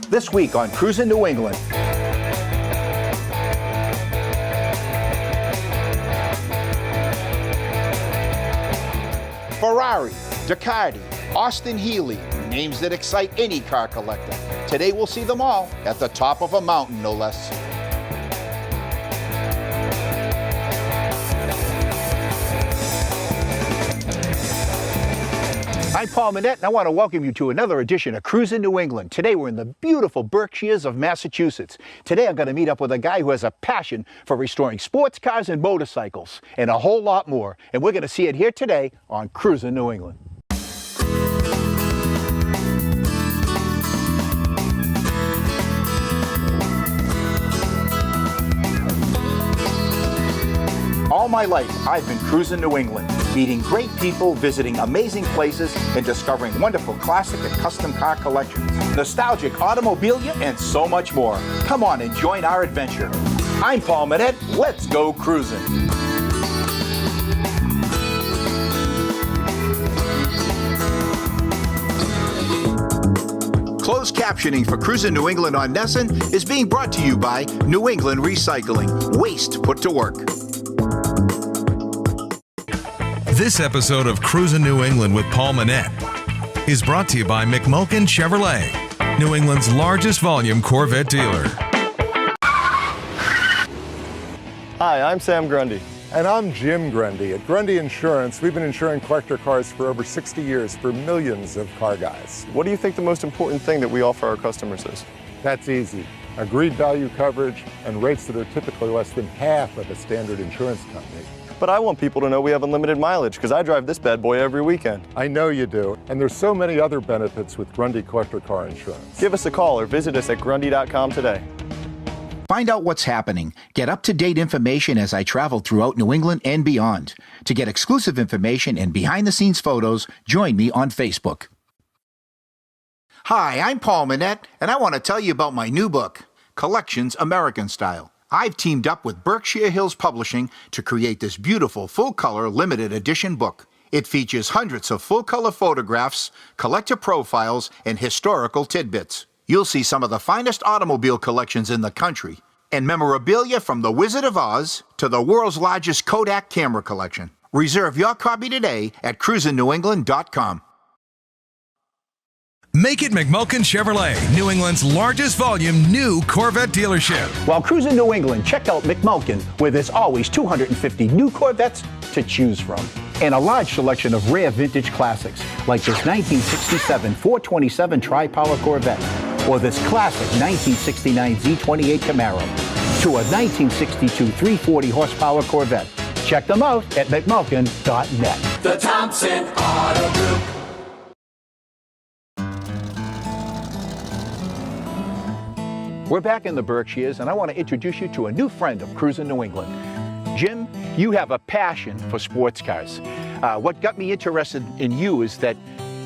This week on Cruisin' New England. Ferrari, Ducati, Austin Healey, names that excite any car collector. Today we'll see them all at the top of a mountain, no less. I'm Paul Manette, and I want to welcome you to another edition of Cruisin' New England. Today we're in the beautiful Berkshires of Massachusetts. Today I'm going to meet up with a guy who has a passion for restoring sports cars and motorcycles, and a whole lot more. And we're going to see it here today on Cruisin' New England. All my life, I've been cruising New England, meeting great people, visiting amazing places, and discovering wonderful classic and custom car collections, nostalgic automobilia, and so much more. Come on and join our adventure. I'm Paul Manette. Let's go cruising. Closed captioning for Cruisin' New England on Nesson is being brought to you by New England Recycling. Waste put to work. This episode of Cruisin' New England with Paul Manette is brought to you by McMulkin Chevrolet, New England's largest volume Corvette dealer. Hi, I'm Sam Grundy. And I'm Jim Grundy. At Grundy Insurance, we've been insuring collector cars for over 60 years for millions of car guys. What do you think the most important thing that we offer our customers is? That's easy. Agreed value coverage and rates that are typically less than half of a standard insurance company. But I want people to know we have unlimited mileage because I drive this bad boy every weekend. I know you do. And there's so many other benefits with Grundy collector car insurance. Give us a call or visit us at grundy.com today. Find out what's happening. Get up-to-date information as I travel throughout New England and beyond. To get exclusive information and behind-the-scenes photos, join me on Facebook. Hi, I'm Paul Manette, and I want to tell you about my new book, Collections American Style. I've teamed up with Berkshire Hills Publishing to create this beautiful full-color limited edition book. It features hundreds of full-color photographs, collector profiles, and historical tidbits. You'll see some of the finest automobile collections in the country, and memorabilia from the Wizard of Oz to the world's largest Kodak camera collection. Reserve your copy today at cruisingNewEngland.com. Make it McMulkin Chevrolet, New England's largest volume new Corvette dealership. While cruising New England, check out McMulkin, where there's always 250 new Corvettes to choose from. And a large selection of rare vintage classics, like this 1967 427 Tri-Power Corvette, or this classic 1969 Z28 Camaro, to a 1962 340 horsepower Corvette. Check them out at McMulkin.net. The Thompson Auto Group. We're back in the Berkshires, and I want to introduce you to a new friend of Cruisin' New England. Jim, you have a passion for sports cars. What got me interested in you is that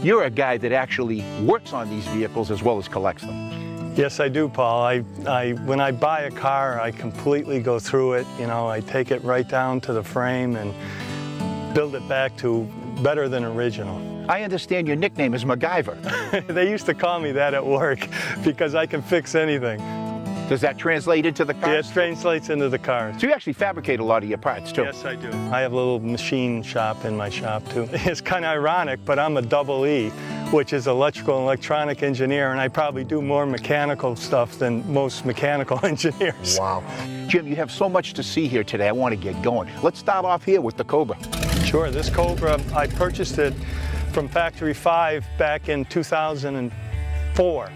you're a guy that actually works on these vehicles as well as collects them. Yes, I do, Paul. When I buy a car, I completely go through it. You know, I take it right down to the frame and build it back to better than original. I understand your nickname is MacGyver. They used to call me that at work because I can fix anything. Does that translate into the cars? Yeah, it translates into the cars. So you actually fabricate a lot of your parts, too? Yes, I do. I have a little machine shop in my shop, too. It's kind of ironic, but I'm a double E, which is electrical and electronic engineer, and I probably do more mechanical stuff than most mechanical engineers. Wow. Jim, you have so much to see here today. I want to get going. Let's start off here with the Cobra. Sure. This Cobra, I purchased it from Factory 5 back in 2004.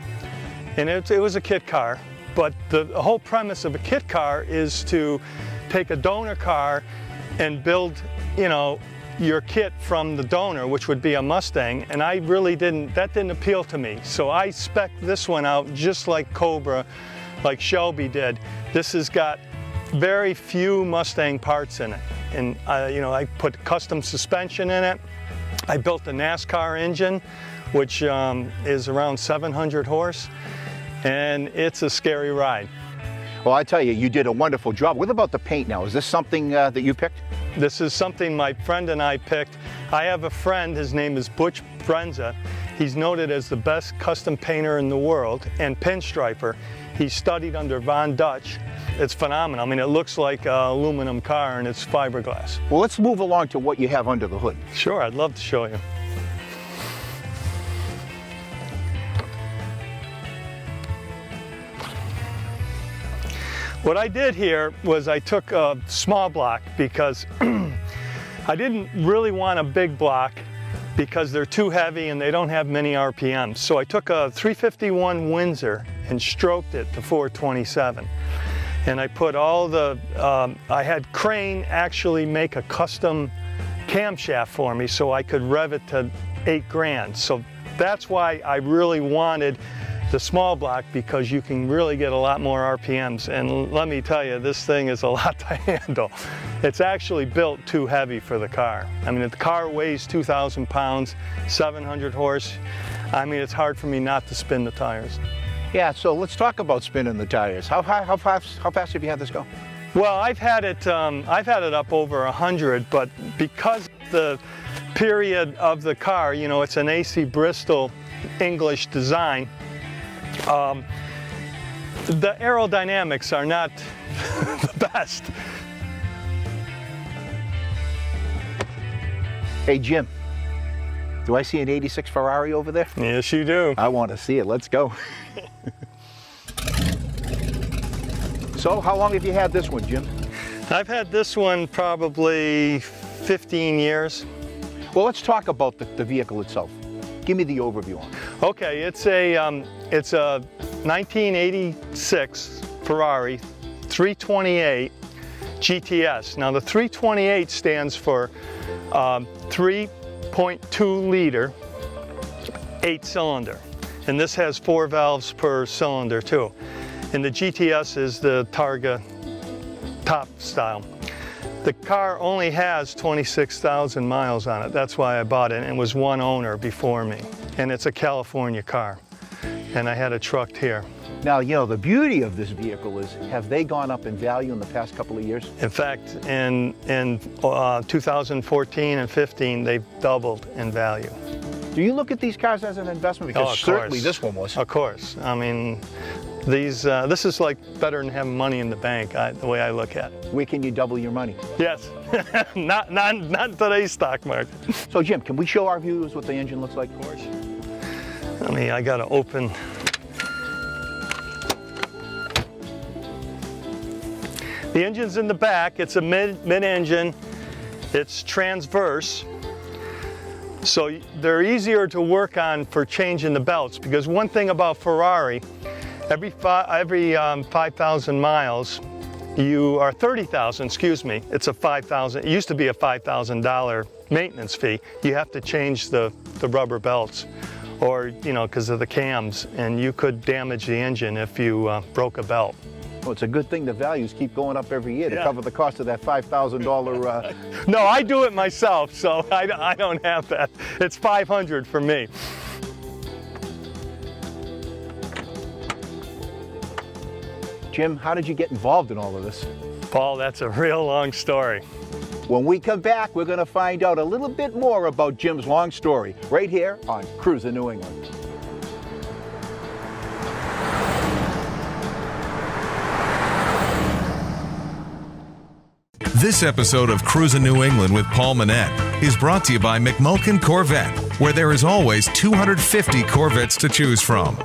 And it was a kit car, but the whole premise of a kit car is to take a donor car and build, you know, your kit from the donor, which would be a Mustang, and that didn't appeal to me. So I spec'd this one out just like Cobra, like Shelby did. This has got very few Mustang parts in it. And I put custom suspension in it. I built a NASCAR engine, which is around 700 horse, and it's a scary ride. Well, I tell you, you did a wonderful job. What about the paint now? Is this something that you picked? This is something my friend and I picked. I have a friend, his name is Butch Frenza, He's noted as the best custom painter in the world and pinstriper. He studied under Von Dutch. It's phenomenal. I mean, it looks like an aluminum car and it's fiberglass. Well, let's move along to what you have under the hood. Sure, I'd love to show you. What I did here was I took a small block because I didn't really want a big block because they're too heavy and they don't have many RPMs. So I took a 351 Windsor and stroked it to 427. And I put all the, I had Crane actually make a custom camshaft for me so I could rev it to 8 grand. So that's why I really wanted the small block, because you can really get a lot more RPMs. And let me tell you, this thing is a lot to handle. It's actually built too heavy for the car. I mean, the car weighs 2,000 pounds, 700 horse. I mean, it's hard for me not to spin the tires. Yeah, so let's talk about spinning the tires. How fast have you had this go? Well, I've had it up over 100, but because the period of the car, you know, it's an AC Bristol English design, the aerodynamics are not the best. Hey, Jim, do I see an 86 Ferrari over there? Yes, you do. I want to see it. Let's go. So, how long have you had this one, Jim? I've had this one probably 15 years. Well, let's talk about the vehicle itself. Give me the overview on it. Okay, it's a 1986 Ferrari 328 GTS. Now the 328 stands for 3.2 liter, 8-cylinder. And this has 4 valves per cylinder too. And the GTS is the Targa top style. The car only has 26,000 miles on it. That's why I bought it. And it was one owner before me. And it's a California car. And I had it trucked here. Now, you know, the beauty of this vehicle is, have they gone up in value in the past couple of years? In fact, in 2014 and 15, they've doubled in value. Do you look at these cars as an investment? Because of certainly course. this one was. Of course. I mean, this is like better than having money in the bank, the way I look at it. Where can you double your money? Yes, not today's stock market. So Jim, can we show our viewers what the engine looks like? Of course. I mean, I gotta open. The engine's in the back. It's a mid-engine. It's transverse. So they're easier to work on for changing the belts, because one thing about Ferrari, every 5,000 miles, or 30,000, excuse me, it's a $5,000, it used to be a $5,000 maintenance fee. You have to change the rubber belts, or, you know, because of the cams, and you could damage the engine if you broke a belt. Well, it's a good thing the values keep going up every year to Yeah. cover the cost of that $5,000. No, I do it myself, so I don't have that. It's $500 for me. Jim, how did you get involved in all of this? Paul, that's a real long story. When we come back, we're going to find out a little bit more about Jim's long story right here on Cruisin' New England. This episode of Cruisin' New England with Paul Manette is brought to you by McMulkin Corvette, where there is always 250 Corvettes to choose from.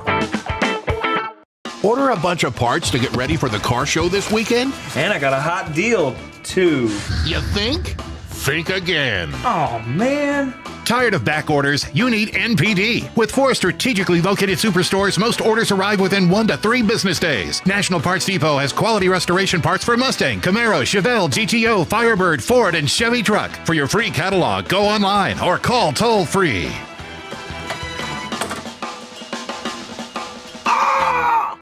Order a bunch of parts to get ready for the car show this weekend? And I got a hot deal, too. You think? Think again. Oh, man. Tired of back orders? You need NPD. With 4 strategically located superstores, most orders arrive within 1 to 3 business days. National Parts Depot has quality restoration parts for Mustang, Camaro, Chevelle, GTO, Firebird, Ford, and Chevy truck. For your free catalog, go online or call toll-free.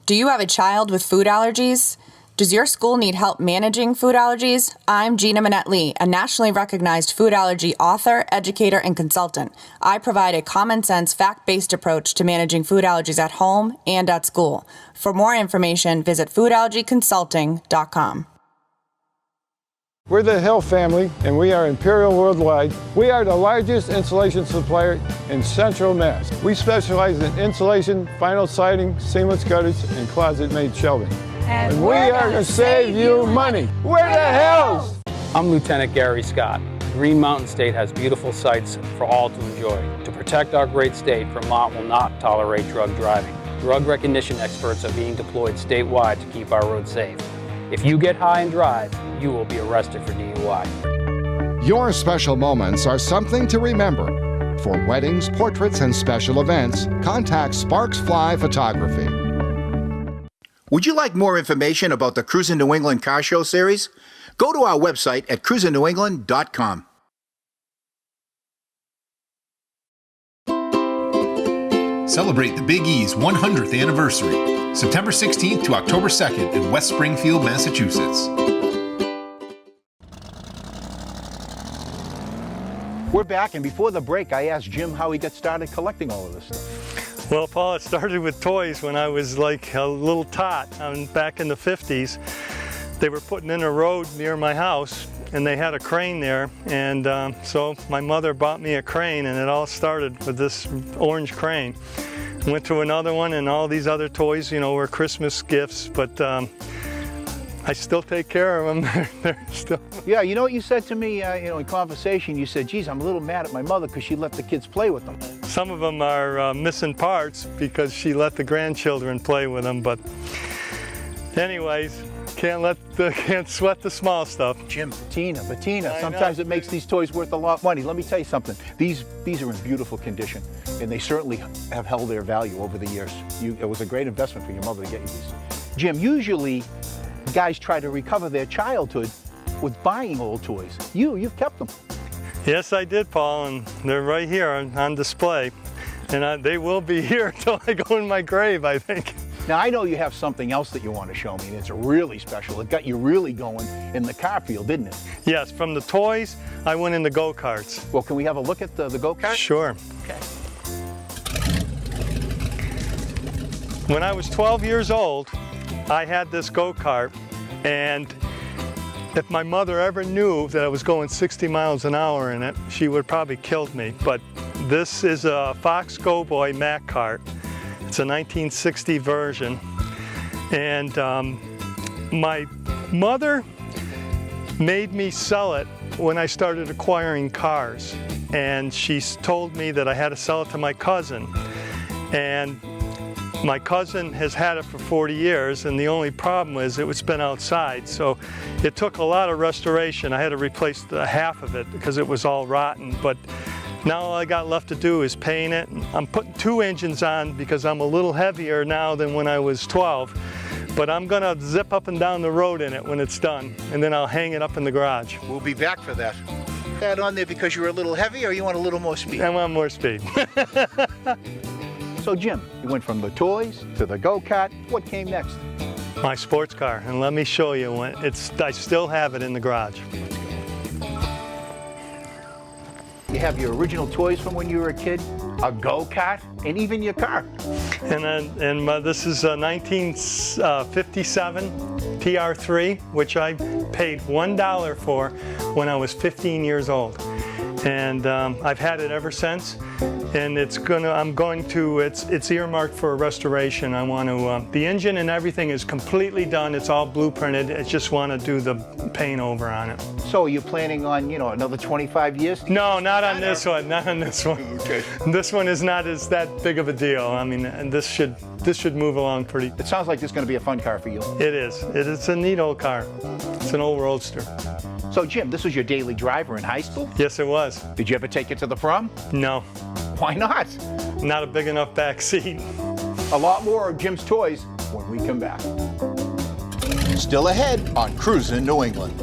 Do you have a child with food allergies? Does your school need help managing food allergies? I'm Gina Minette-Lee, a nationally recognized food allergy author, educator, and consultant. I provide a common-sense, fact-based approach to managing food allergies at home and at school. For more information, visit foodallergyconsulting.com. We're the Hill family, and we are Imperial Worldwide. We are the largest insulation supplier in Central Mass. We specialize in insulation, vinyl siding, seamless gutters, and closet-made shelving. And we are going to save you money. We're the Hills! I'm Lieutenant Gary Scott. Green Mountain State has beautiful sights for all to enjoy. To protect our great state, Vermont will not tolerate drug driving. Drug recognition experts are being deployed statewide to keep our roads safe. If you get high and drive, you will be arrested for DUI. Your special moments are something to remember. For weddings, portraits, and special events, contact Sparks Fly Photography. Would you like more information about the Cruisin' New England Car Show series? Go to our website at cruisingNewEngland.com. Celebrate the Big E's 100th anniversary, September 16th to October 2nd in West Springfield, Massachusetts. We're back, and before the break, I asked Jim how he got started collecting all of this stuff. Well, Paul, it started with toys when I was like a little tot back in the 50s. They were putting in a road near my house, and they had a crane there, and so my mother bought me a crane, and it all started with this orange crane. Went to another one, and all these other toys, you know, were Christmas gifts, but I still take care of them. They're still... Yeah, you know what you said to me, in conversation? You said, geez, I'm a little mad at my mother because she let the kids play with them. Some of them are missing parts because she let the grandchildren play with them, but anyways, can't sweat the small stuff. Jim, patina. Sometimes it makes these toys worth a lot of money. Let me tell you something. These are in beautiful condition, and they certainly have held their value over the years. It was a great investment for your mother to get you these. Jim, usually guys try to recover their childhood with buying old toys. You've kept them. Yes, I did, Paul, and they're right here on display. And they will be here until I go in my grave, I think. Now, I know you have something else that you want to show me, and it's really special. It got you really going in the car field, didn't it? Yes, from the toys, I went into go-karts. Well, can we have a look at the go-kart? Sure. Okay. When I was 12 years old, I had this go-kart, and if my mother ever knew that I was going 60 miles an hour in it, she would probably killed me. But this is a Fox Go-Boy Mac kart. It's a 1960 version, and my mother made me sell it when I started acquiring cars, and she told me that I had to sell it to my cousin, and my cousin has had it for 40 years, and the only problem is it's been outside, so it took a lot of restoration. I had to replace the half of it because it was all rotten, but now all I got left to do is paint it. I'm putting 2 engines on because I'm a little heavier now than when I was 12. But I'm gonna zip up and down the road in it when it's done, and then I'll hang it up in the garage. We'll be back for that. That on there because you're a little heavy, or you want a little more speed? I want more speed. So Jim, you went from the toys to the go-kart. What came next? My sports car, and let me show you when I still have it in the garage. You have your original toys from when you were a kid, a go-kart, and even your car. And this is a 1957 TR3, which I paid $1 for when I was 15 years old. And I've had it ever since. And it's earmarked for a restoration. I want to, the engine and everything is completely done. It's all blueprinted. I just want to do the paint over on it. So are you planning on, another 25 years? No, not on this one, not on this one. Okay. This one is not that big of a deal. I mean, and this should move along pretty. It sounds like this is going to be a fun car for you. It is. It's a neat old car. It's an old roadster. So Jim, this was your daily driver in high school? Yes, it was. Did you ever take it to the prom? No. Why not? Not a big enough back seat. A lot more of Jim's toys when we come back. Still ahead on Cruisin' New England.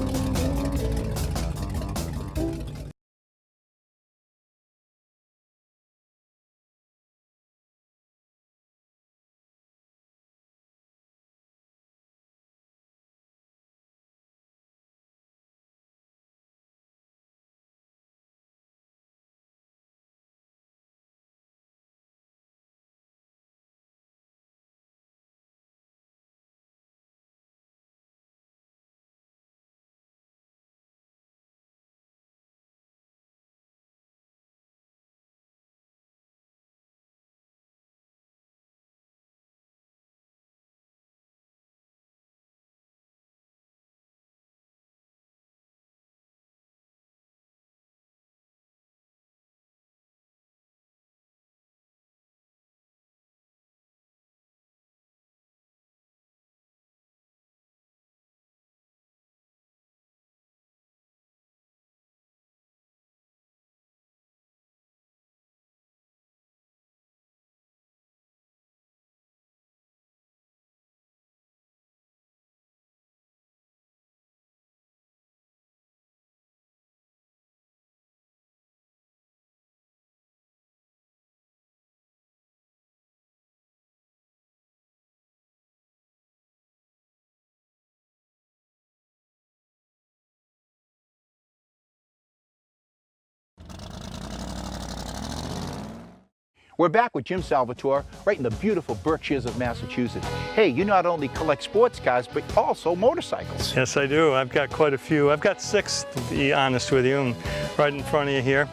We're back with Jim Salvatore, right in the beautiful Berkshires of Massachusetts. Hey, you not only collect sports cars, but also motorcycles. Yes, I do. I've got quite a few. I've got 6, to be honest with you, and right in front of you here.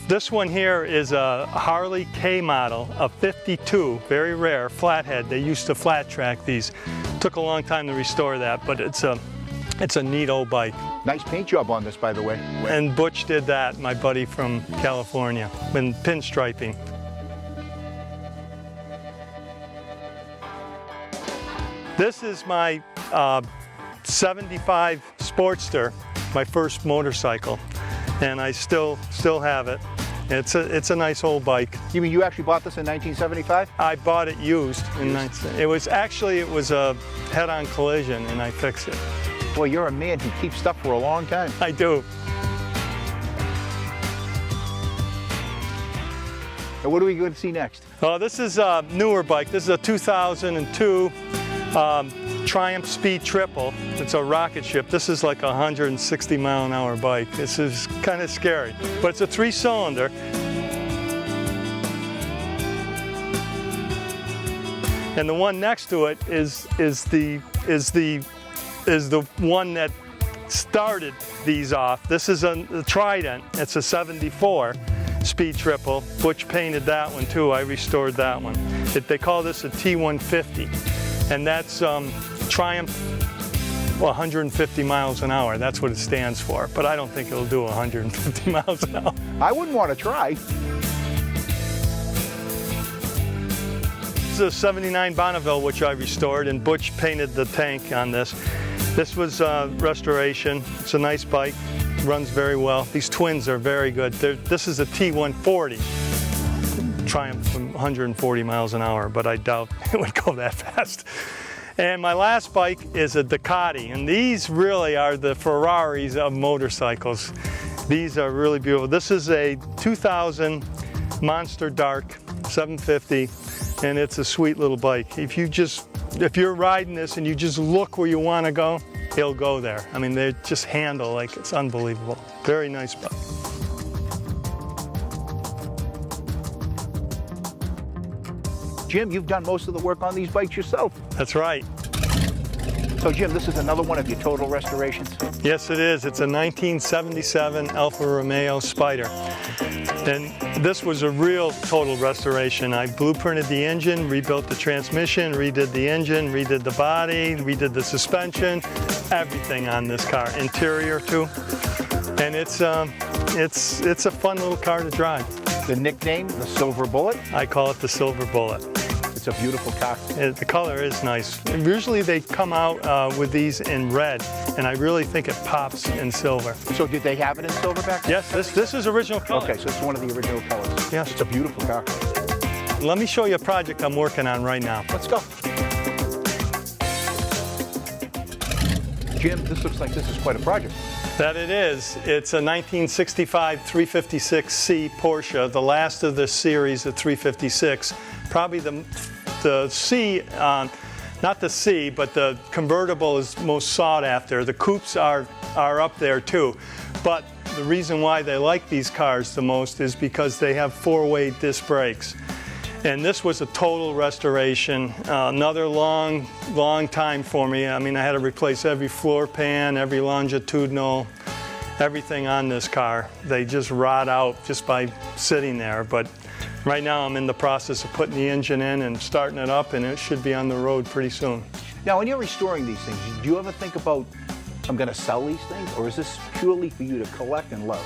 This one here is a Harley K model, a 52, very rare, flathead. They used to flat track these. Took a long time to restore that, but it's a neat old bike. Nice paint job on this, by the way. And Butch did that, my buddy from California, and pinstriping. This is my 75 Sportster, my first motorcycle, and I still have it. It's a nice old bike. You mean you actually bought this in 1975? I bought it used. It was a head-on collision, and I fixed it. Boy, you're a man who keeps stuff for a long time. I do. And what are we going to see next? Oh, this is a newer bike. This is a 2002 Triumph Speed Triple. It's a rocket ship. This is like a 160-mile-an-hour bike. This is kind of scary, but it's a 3-cylinder. And the one next to it is the one that started these off. This is a Trident. It's a 74 Speed Triple. Butch painted that one too. I restored that one. They call this a T150, and that's Triumph 150 miles an hour. That's what it stands for, but I don't think it'll do 150 miles an hour. I wouldn't want to try. This is a 79 Bonneville, which I restored, and Butch painted the tank on this. This was restoration. It's a nice bike, runs very well. These twins are very good. This is a T140. Triumph from 140 miles an hour, but I doubt it would go that fast. And my last bike is a Ducati, and these really are the Ferraris of motorcycles. These are really beautiful. This is a 2000 Monster Dark 750, and it's a sweet little bike. If you're riding this and you just look where you want to go, it'll go there. I mean, they just handle like it's unbelievable. Very nice bike. Jim, you've done most of the work on these bikes yourself. That's right. So Jim, this is another one of your total restorations? Yes, it is. It's a 1977 Alfa Romeo Spider. And this was a real total restoration. I blueprinted the engine, rebuilt the transmission, redid the engine, redid the body, redid the suspension, everything on this car. Interior too. And it's a fun little car to drive. The nickname, the Silver Bullet? I call it the Silver Bullet. It's a beautiful car. The color is nice. Usually they come out with these in red, and I really think it pops in silver. So did they have it in silver back then? Yes, this is original color. Okay, so it's one of the original colors. Yes. It's a beautiful car. Let me show you a project I'm working on right now. Let's go. Jim, this looks like this is quite a project. That it is. It's a 1965 356C Porsche, the last of the series of 356. Probably the C, not the C, but the convertible is most sought after. The coupes are up there too. But the reason why they like these cars the most is because they have 4-way disc brakes. And this was a total restoration. Another long time for me. I mean, I had to replace every floor pan, every longitudinal, everything on this car. They just rot out just by sitting there. But right now I'm in the process of putting the engine in and starting it up, and it should be on the road pretty soon. Now, when you're restoring these things, do you ever think about, I'm going to sell these things, or is this purely for you to collect and love?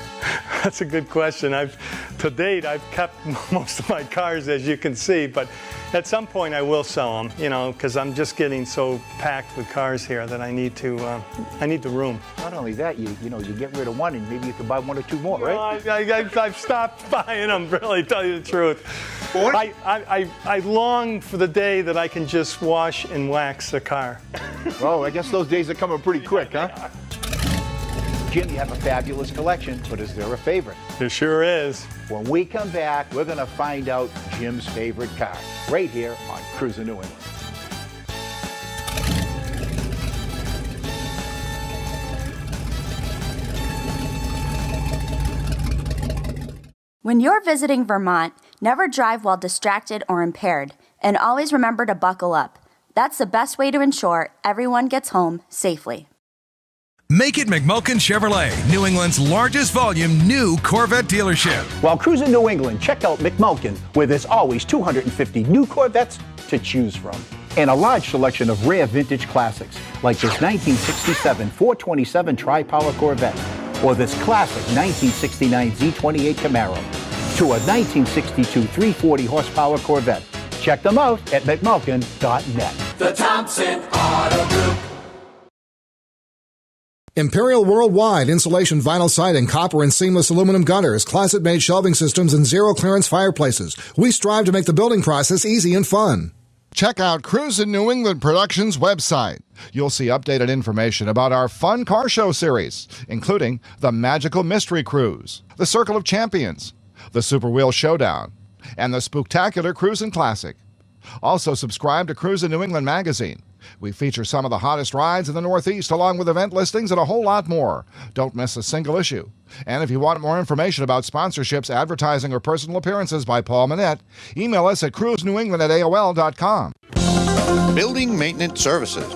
That's a good question. To date, I've kept most of my cars, as you can see, but at some point I will sell them, you know, because I'm just getting so packed with cars here that I need the room. Not only that, you get rid of one and maybe you can buy 1 or 2 more, right? I've stopped buying them, really, tell you the truth. I long for the day that I can just wash and wax a car. Well, I guess those days are coming pretty quick, huh? Jim, you have a fabulous collection, but is there a favorite? There sure is. When we come back, we're going to find out Jim's favorite car, right here on Cruisin' New England. When you're visiting Vermont, Never drive while distracted or impaired, and always remember to buckle up. That's the best way to ensure everyone gets home safely. Make it McMulkin Chevrolet, New England's largest volume new Corvette dealership. While cruising New England, check out McMulkin, where there's always 250 new Corvettes to choose from. And a large selection of rare vintage classics, like this 1967 427 Tri-Power Corvette, or this classic 1969 Z28 Camaro, to a 1962 340 horsepower Corvette. Check them out at McMulkin.net. The Thompson Auto Group. Imperial Worldwide insulation vinyl siding, copper and seamless aluminum gutters, closet-made shelving systems, and zero-clearance fireplaces. We strive to make the building process easy and fun. Check out Cruisin New England Productions' website. You'll see updated information about our fun car show series, including the Magical Mystery Cruise, the Circle of Champions, the Super Wheel Showdown, and the Spooktacular Cruisin' Classic. Also subscribe to Cruisin New England magazine. We feature some of the hottest rides in the Northeast, along with event listings and a whole lot more. Don't miss a single issue. And if you want more information about sponsorships, advertising, or personal appearances by Paul Manette, email us at cruisenewengland@aol.com. Building Maintenance Services.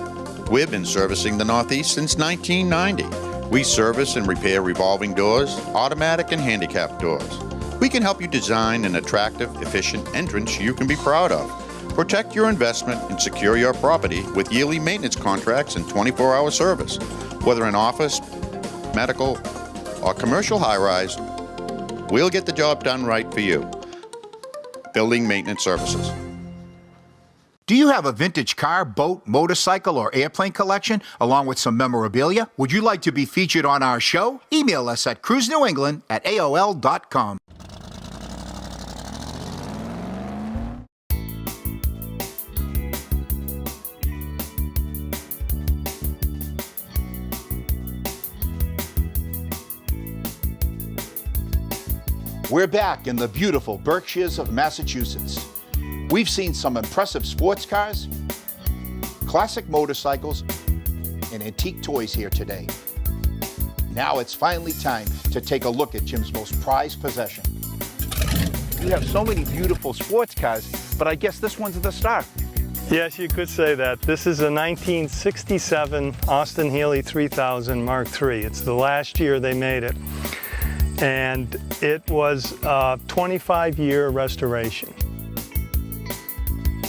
We've been servicing the Northeast since 1990. We service and repair revolving doors, automatic and handicap doors. We can help you design an attractive, efficient entrance you can be proud of. Protect your investment and secure your property with yearly maintenance contracts and 24-hour service. Whether in office, medical, or commercial high-rise, we'll get the job done right for you. Building Maintenance Services. Do you have a vintage car, boat, motorcycle, or airplane collection, along with some memorabilia? Would you like to be featured on our show? Email us at cruisenewengland@aol.com. We're back in the beautiful Berkshires of Massachusetts. We've seen some impressive sports cars, classic motorcycles, and antique toys here today. Now it's finally time to take a look at Jim's most prized possession. You have so many beautiful sports cars, but I guess this one's the star. Yes, you could say that. This is a 1967 Austin Healey 3000 Mark III. It's the last year they made it. And it was a 25-year restoration.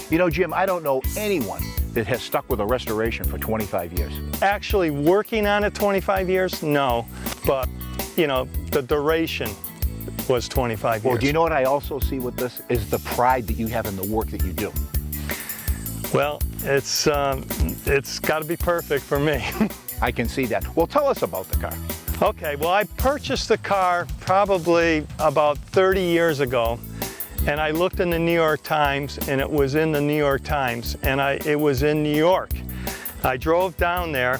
You know, Jim, I don't know anyone that has stuck with a restoration for 25 years. Actually working on it 25 years? No. But, you know, the duration was 25 years. Well, do you know what I also see with this is the pride that you have in the work that you do. Well, it's got to be perfect for me. I can see that. Well, tell us about the car. Okay, well, I purchased the car probably about 30 years ago, and I looked in the New York Times, and it was in the New York Times, and it was in New York. I drove down there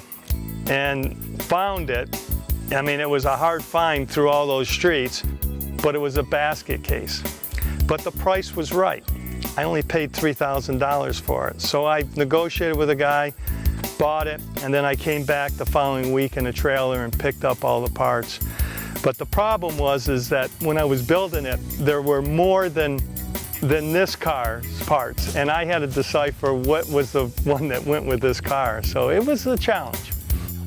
and found it. I mean, it was a hard find through all those streets, but it was a basket case. But the price was right. I only paid $3,000 for it. So I negotiated with a guy, bought it, and then I came back the following week in a trailer and picked up all the parts. But the problem is that when I was building it, there were more than this car's parts, and I had to decipher what was the one that went with this car. So it was a challenge.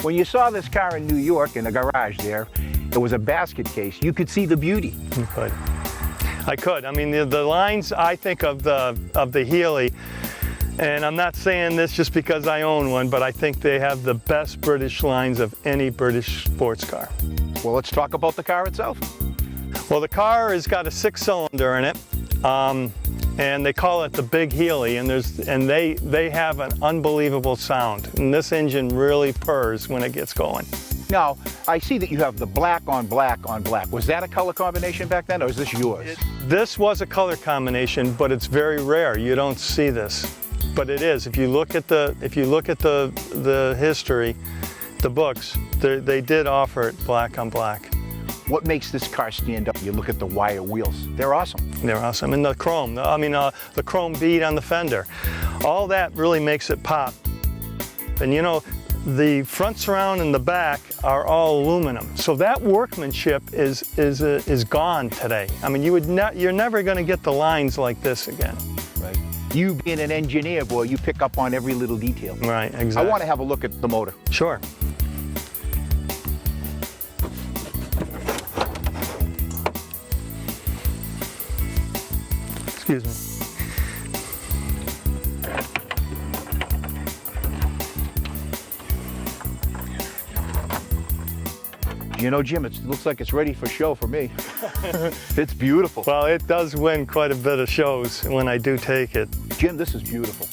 When you saw this car in New York in the garage there, it was a basket case. You could see the beauty. You could. I could. I mean, the lines I think of the Healey, and I'm not saying this just because I own one, but I think they have the best British lines of any British sports car. Well, let's talk about the car itself. Well, the car has got a 6-cylinder in it, and they call it the Big Healey, and they have an unbelievable sound, and this engine really purrs when it gets going. Now, I see that you have the black on black on black. Was that a color combination back then, or is this yours? This was a color combination, but it's very rare. You don't see this, but it is. If you look at the history, the books, they did offer it black on black. What makes this car stand up? You look at the wire wheels. They're awesome. They're awesome. And the chrome, the chrome bead on the fender. All that really makes it pop. And you know, the front surround and the back are all aluminum. So that workmanship is gone today. I mean, you're never going to get the lines like this again. Right. You being an engineer, boy, you pick up on every little detail. Right, exactly. I want to have a look at the motor. Sure. Excuse me. You know, Jim, it looks like it's ready for show for me. It's beautiful. Well, it does win quite a bit of shows when I do take it. Jim, this is beautiful.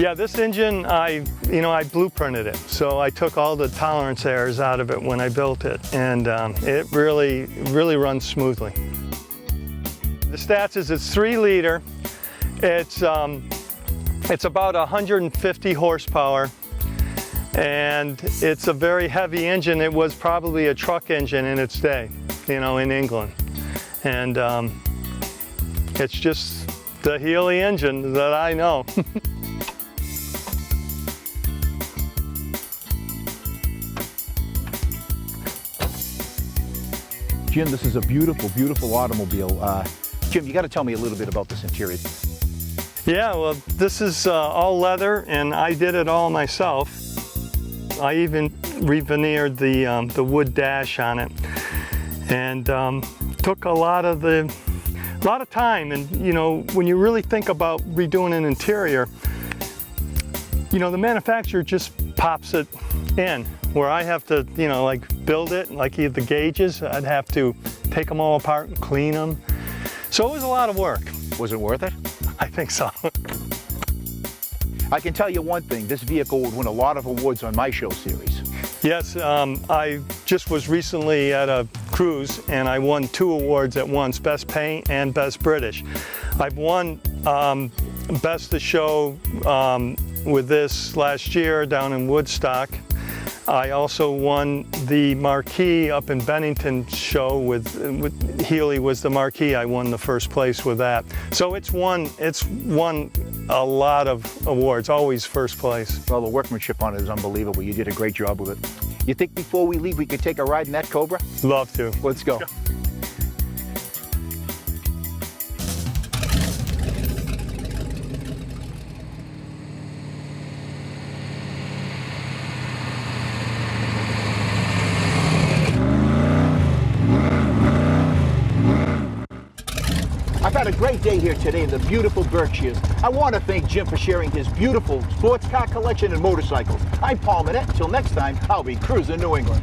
Yeah, this engine, I blueprinted it. So I took all the tolerance errors out of it when I built it, and it really runs smoothly. The stats is it's 3 liter. It's about 150 horsepower. And it's a very heavy engine. It was probably a truck engine in its day, you know, in England. And it's just the Healy engine that I know. Jim, this is a beautiful, beautiful automobile. Jim, you got to tell me a little bit about this interior. Yeah, well, this is all leather, and I did it all myself. I even re-veneered the wood dash on it, and took a lot of time. And you know, when you really think about redoing an interior, you know, the manufacturer just pops it in. Where I have to, you know, like build it, like the gauges, I'd have to take them all apart and clean them. So it was a lot of work. Was it worth it? I think so. I can tell you one thing, this vehicle would win a lot of awards on my show series. Yes, I just was recently at a cruise and I won 2 awards at once, Best Paint and Best British. I've won Best of Show with this last year down in Woodstock. I also won the marquee up in Bennington show with Healy was the marquee. I won the first place with that. So it's won a lot of awards, always first place. Well, the workmanship on it is unbelievable. You did a great job with it. You think before we leave we could take a ride in that Cobra? Love to. Let's go. I've had a great day here today in the beautiful Berkshires. I want to thank Jim for sharing his beautiful sports car collection and motorcycles. I'm Paul Manette. Until next time, I'll be cruising New England.